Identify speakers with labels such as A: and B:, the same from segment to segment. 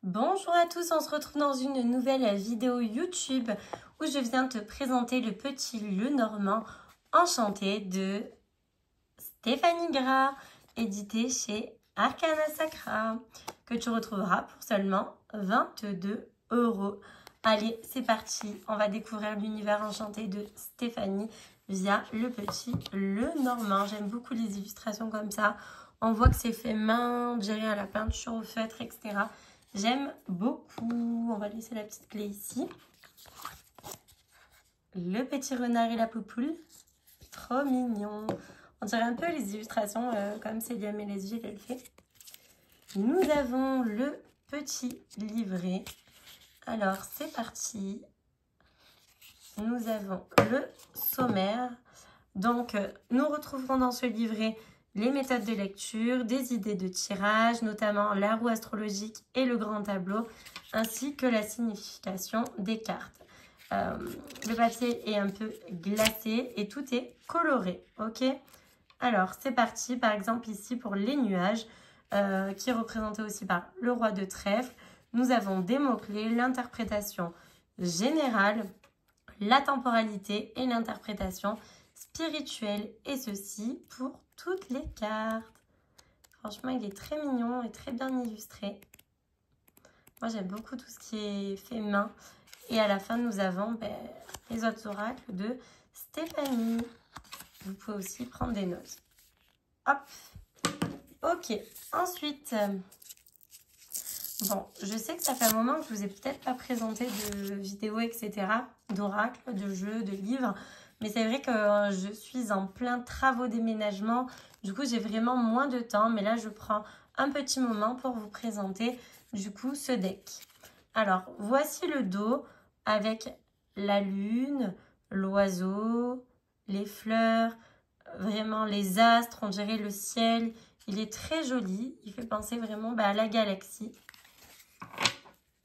A: Bonjour à tous, on se retrouve dans une nouvelle vidéo YouTube où je viens te présenter le petit Lenormand enchanté de Stéphanie Gras, édité chez Arcana Sacra, que tu retrouveras pour seulement 22 €. Allez, c'est parti, on va découvrir l'univers enchanté de Stéphanie via le petit Lenormand. J'aime beaucoup les illustrations comme ça. On voit que c'est fait main, géré à la peinture au feutre, etc. J'aime beaucoup. On va laisser la petite clé ici. Le petit renard et la poupoule. Trop mignon. On dirait un peu les illustrations comme Célia Mélésville elle fait. Nous avons le petit livret. Alors, c'est parti. Nous avons le sommaire. Donc, nous retrouverons dans ce livret les méthodes de lecture, des idées de tirage, notamment la roue astrologique et le grand tableau, ainsi que la signification des cartes. Le papier est un peu glacé et tout est coloré, ok? Alors, c'est parti. Par exemple, ici, pour les nuages, qui est représenté aussi par le roi de trèfle, nous avons des mots-clés, l'interprétation générale, la temporalité et l'interprétation spirituelle, et ceci pour toutes les cartes. Franchement, il est très mignon et très bien illustré. Moi, j'aime beaucoup tout ce qui est fait main. Et à la fin, nous avons les autres oracles de Stéphanie. Vous pouvez aussi prendre des notes. Hop. Ok. Ensuite, bon, je sais que ça fait un moment que je vous ai peut-être pas présenté de vidéos, etc., d'oracles, de jeux, de livres. Mais c'est vrai que je suis en plein travaux déménagement. Du coup, j'ai vraiment moins de temps. Mais là, je prends un petit moment pour vous présenter, du coup, ce deck. Alors, voici le dos avec la lune, l'oiseau, les fleurs, vraiment les astres, on dirait le ciel. Il est très joli. Il fait penser vraiment à la galaxie.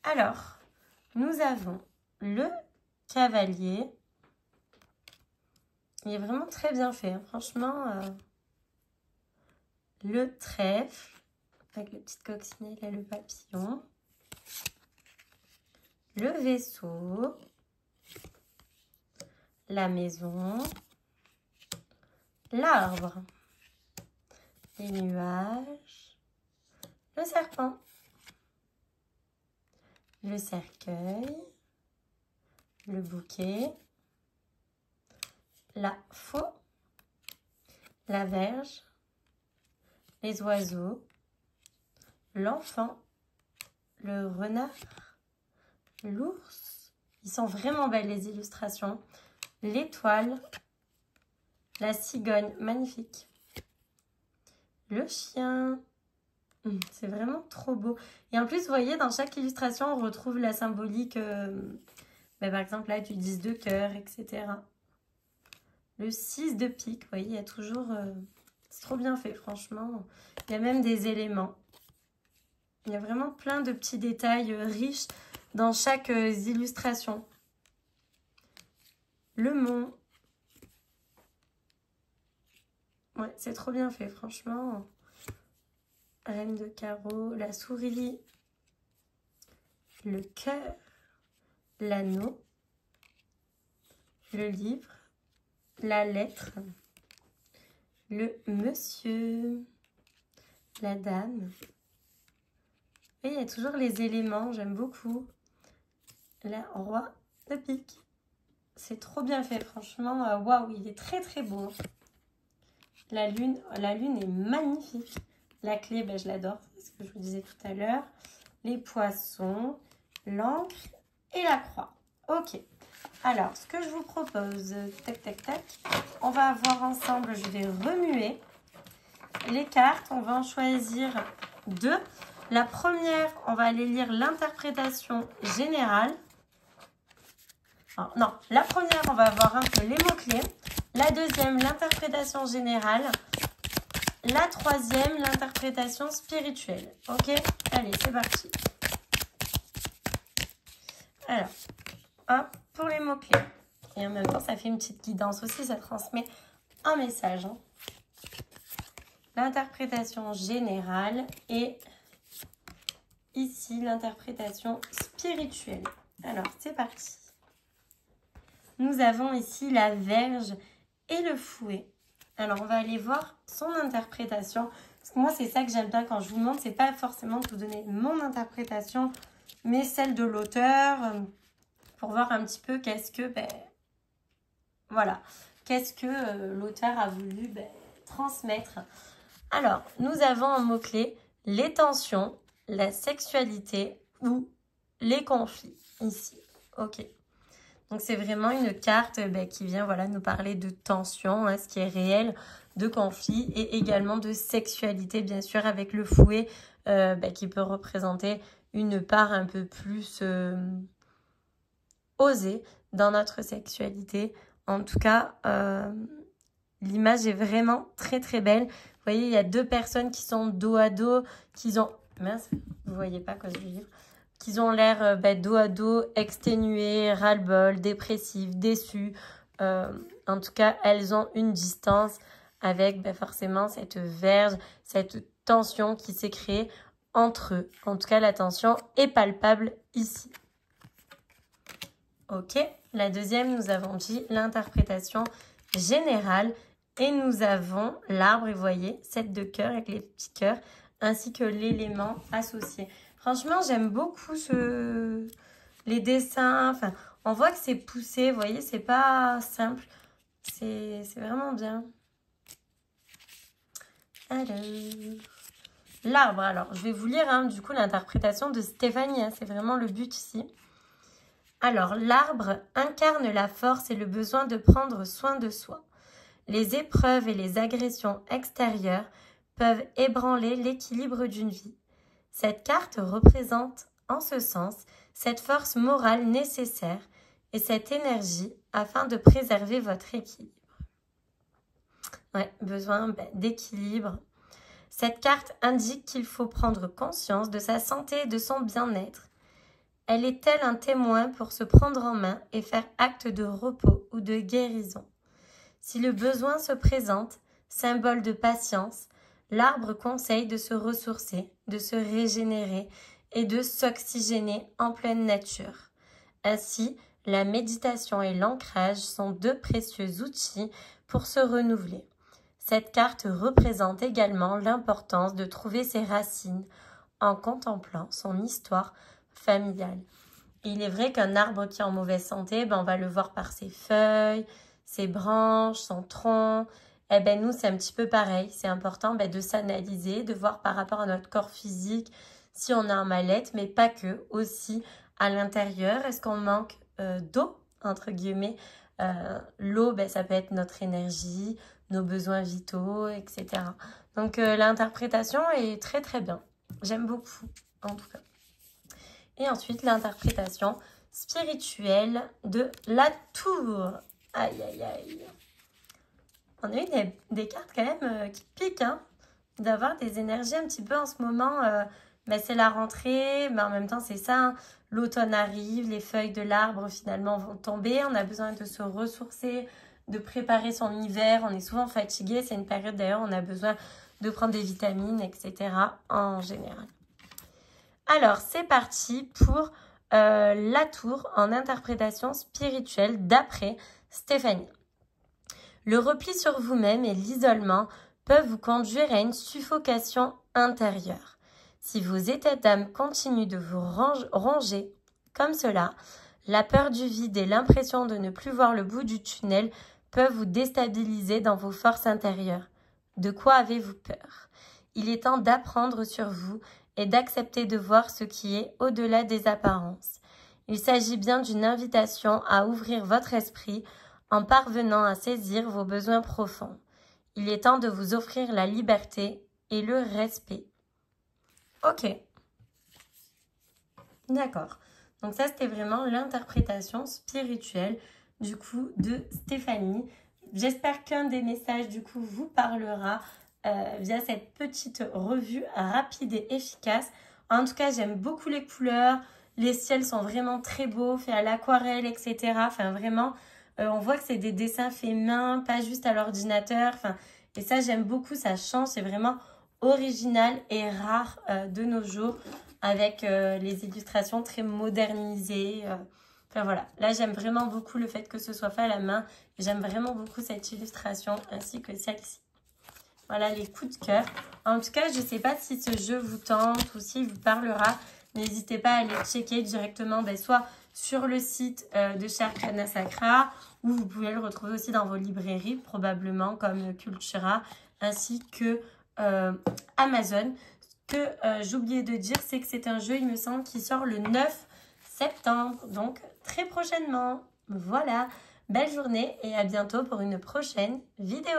A: Alors, nous avons le cavalier. Il est vraiment très bien fait, hein. Franchement. Le trèfle, avec la petite coccinelle et le papillon. Le vaisseau. La maison. L'arbre. Les nuages. Le serpent. Le cercueil. Le bouquet. La faux. La verge. Les oiseaux, l'enfant, le renard, l'ours. Ils sont vraiment belles les illustrations. L'étoile, la cigogne, magnifique. Le chien, c'est vraiment trop beau. Et en plus, vous voyez, dans chaque illustration, on retrouve la symbolique, par exemple là, du 10 de cœur, etc. Le 6 de pique, vous voyez, il y a toujours... c'est trop bien fait, franchement. Il y a même des éléments. Il y a vraiment plein de petits détails riches dans chaque illustration. Le mont. Ouais, c'est trop bien fait, franchement. Reine de carreau, la souris, le cœur, l'anneau, le livre, la lettre, le monsieur, la dame. Et il y a toujours les éléments, j'aime beaucoup. Le roi de pique. C'est trop bien fait, franchement. Waouh, il est très très beau. La lune est magnifique. La clé, je l'adore, c'est ce que je vous disais tout à l'heure. Les poissons, l'encre et la croix. Ok. Alors, ce que je vous propose, tac, tac, tac, on va voir ensemble, je vais remuer les cartes. On va en choisir deux. La première, on va aller lire l'interprétation générale. Non, la première, on va voir un peu les mots-clés. La deuxième, l'interprétation générale. La troisième, l'interprétation spirituelle. Ok? Allez, c'est parti. Alors, hop, pour les mots-clés. Et en même temps, ça fait une petite guidance aussi, ça transmet un message. Hein. L'interprétation générale et ici l'interprétation spirituelle. Alors, c'est parti. Nous avons ici la Vierge et le Fouet. Alors, on va aller voir son interprétation. Parce que moi, c'est ça que j'aime bien quand je vous montre. C'est pas forcément de vous donner mon interprétation, mais celle de l'auteur. Pour voir un petit peu qu'est-ce que... voilà. Qu'est-ce que l'auteur a voulu transmettre. Alors, nous avons en mot-clé les tensions, la sexualité ou les conflits. Ici. Ok. Donc, c'est vraiment une carte qui vient nous parler de tension, ce qui est réel, de conflit et également de sexualité, bien sûr, avec le fouet qui peut représenter une part un peu plus osée dans notre sexualité. En tout cas, l'image est vraiment très, très belle. Vous voyez, il y a deux personnes qui sont dos à dos, qui ont... Mince, vous voyez pas quoi je veux dire. Qu'ils ont l'air dos à dos, exténués, ras-le-bol, dépressifs, déçus. En tout cas, elles ont une distance avec forcément cette verge, cette tension qui s'est créée entre eux. En tout cas, la tension est palpable ici. Ok, la deuxième, nous avons dit l'interprétation générale. Et nous avons l'arbre, et vous voyez, 7 de cœur avec les petits cœurs, ainsi que l'élément associé. Franchement, j'aime beaucoup les dessins. Enfin, on voit que c'est poussé, vous voyez, c'est pas simple. C'est vraiment bien. Alors, l'arbre, alors, je vais vous lire du coup l'interprétation de Stéphanie. C'est vraiment le but ici. Alors, l'arbre incarne la force et le besoin de prendre soin de soi. Les épreuves et les agressions extérieures peuvent ébranler l'équilibre d'une vie. Cette carte représente, en ce sens, cette force morale nécessaire et cette énergie afin de préserver votre équilibre. Ouais, besoin d'équilibre. Cette carte indique qu'il faut prendre conscience de sa santé et de son bien-être. Elle est tel un témoin pour se prendre en main et faire acte de repos ou de guérison. Si le besoin se présente, symbole de patience, l'arbre conseille de se ressourcer, de se régénérer et de s'oxygéner en pleine nature. Ainsi, la méditation et l'ancrage sont deux précieux outils pour se renouveler. Cette carte représente également l'importance de trouver ses racines en contemplant son histoire familiale. Et il est vrai qu'un arbre qui est en mauvaise santé, on va le voir par ses feuilles, ses branches, son tronc. Nous, c'est un petit peu pareil. C'est important de s'analyser, de voir par rapport à notre corps physique si on a un mal-être, mais pas que. Aussi, à l'intérieur, est-ce qu'on manque d'eau, entre guillemets. L'eau, ça peut être notre énergie, nos besoins vitaux, etc. Donc, l'interprétation est très, très bien. J'aime beaucoup, en tout cas. Et ensuite, l'interprétation spirituelle de la tour. Aïe, aïe, aïe. On a eu des cartes quand même qui piquent, d'avoir des énergies un petit peu en ce moment. C'est la rentrée, mais en même temps, c'est ça. L'automne arrive, les feuilles de l'arbre finalement vont tomber. On a besoin de se ressourcer, de préparer son hiver. On est souvent fatigué. C'est une période d'ailleurs où on a besoin de prendre des vitamines, etc. en général. Alors, c'est parti pour la tour en interprétation spirituelle d'après Stéphanie. Le repli sur vous-même et l'isolement peuvent vous conduire à une suffocation intérieure. Si vos états d'âme continuent de vous ronger comme cela, la peur du vide et l'impression de ne plus voir le bout du tunnel peuvent vous déstabiliser dans vos forces intérieures. De quoi avez-vous peur? Il est temps d'apprendre sur vous et d'accepter de voir ce qui est au-delà des apparences. Il s'agit bien d'une invitation à ouvrir votre esprit en parvenant à saisir vos besoins profonds. Il est temps de vous offrir la liberté et le respect. Ok. D'accord. Donc ça, c'était vraiment l'interprétation spirituelle, du coup, de Stéphanie. J'espère qu'un des messages, du coup, vous parlera via cette petite revue rapide et efficace. En tout cas, j'aime beaucoup les couleurs. Les ciels sont vraiment très beaux, faits à l'aquarelle, etc. Enfin, vraiment, on voit que c'est des dessins faits main, pas juste à l'ordinateur. Enfin, et ça, j'aime beaucoup, ça change. C'est vraiment original et rare de nos jours. avec les illustrations très modernisées. Enfin voilà, là j'aime vraiment beaucoup le fait que ce soit fait à la main. J'aime vraiment beaucoup cette illustration ainsi que celle-ci. Voilà les coups de cœur. En tout cas, je ne sais pas si ce jeu vous tente ou s'il vous parlera. N'hésitez pas à aller checker directement, soit sur le site de chez Arcana Sacra, ou vous pouvez le retrouver aussi dans vos librairies, probablement comme Cultura, ainsi que Amazon. Ce que j'ai oublié de dire, c'est que c'est un jeu, il me semble, qui sort le 9 septembre, donc très prochainement. Voilà, belle journée et à bientôt pour une prochaine vidéo.